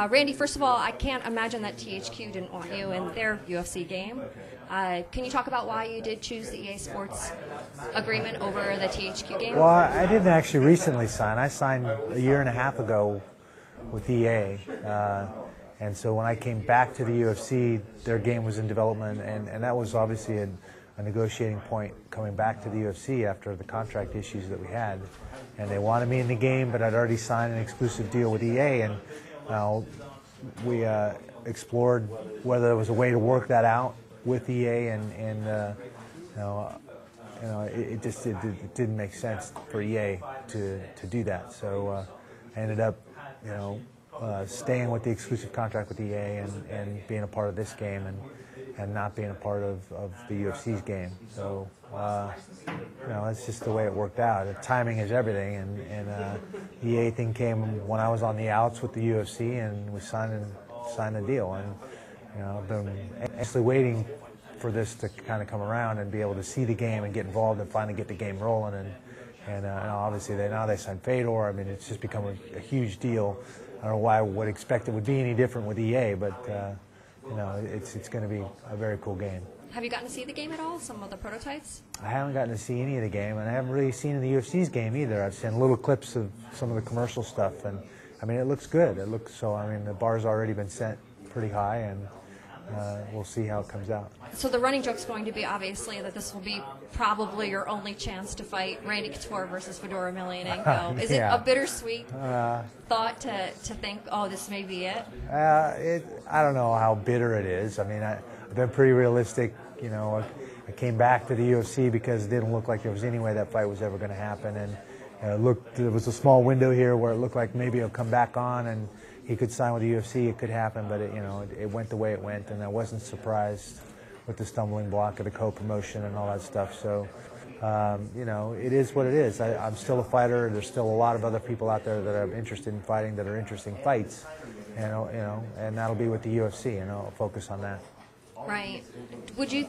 Randy, first of all, I can't imagine that THQ didn't want you in their UFC game. Can you talk about why you did choose the EA Sports agreement over the THQ game? Well, I didn't actually recently sign. I signed a year and a half ago with EA. And so when I came back to the UFC, their game was in development, and that was obviously a negotiating point coming back to the UFC after the contract issues that we had. And they wanted me in the game, but I'd already signed an exclusive deal with EA, and we explored whether there was a way to work that out with EA, and it just didn't make sense for EA to do that. So I ended up staying with the exclusive contract with EA and being a part of this game and not being a part of the UFC's game. So that's just the way it worked out. The timing is everything, and the EA thing came when I was on the outs with the UFC, and we signed the deal. And I've been anxiously waiting for this to kind of come around and be able to see the game and get involved and finally get the game rolling. And obviously now they signed Fedor. I mean, it's just become a huge deal. I don't know why I would expect it would be any different with EA, but it's going to be a very cool game. Have you gotten to see the game at all? Some of the prototypes? I haven't gotten to see any of the game, and I haven't really seen the UFC's game either. I've seen little clips of some of the commercial stuff, and I mean, it looks good. It looks so. I mean, the bar's already been set pretty high, and we'll see how it comes out. So the running joke's going to be obviously that this will be probably your only chance to fight Randy Couture versus Fedor Emelianenko. Is it a bittersweet thought to think, oh, this may be it? I don't know how bitter it is. I mean, I've been pretty realistic. I came back to the UFC because it didn't look like there was any way that fight was ever going to happen, and there was a small window here where it looked like maybe it'll come back on and he could sign with the UFC. It could happen, but it went the way it went, and I wasn't surprised with the stumbling block of the co-promotion and all that stuff. So, it is what it is. I'm still a fighter. There's still a lot of other people out there that are interested in fighting, that are interesting fights, and that'll be with the UFC, and I'll focus on that. Right. Would you,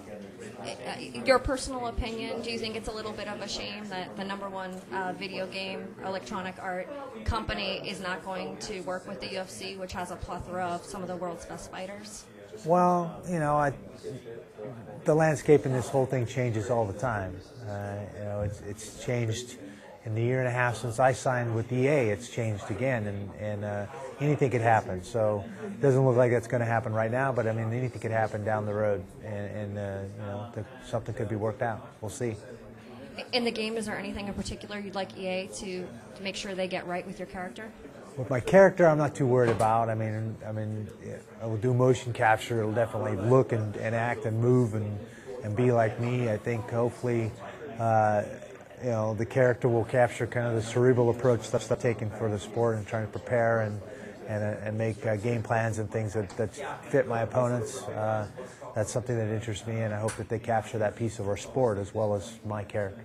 your personal opinion, do you think it's a little bit of a shame that the #1 video game electronic art company is not going to work with the UFC, which has a plethora of some of the world's best fighters? Well, the landscape in this whole thing changes all the time. It's changed in the year and a half since I signed with EA. It's changed again, and anything could happen. So it doesn't look like that's going to happen right now, but I mean, anything could happen down the road, and something could be worked out. We'll see. In the game, is there anything in particular you'd like EA to make sure they get right with your character? With my character, I'm not too worried about. I mean, I will do motion capture. It'll definitely look and act and move and be like me. I think hopefully, the character will capture kind of the cerebral approach that's taken for the sport and trying to prepare and make game plans and things that fit my opponents. That's something that interests me, and I hope that they capture that piece of our sport as well as my character.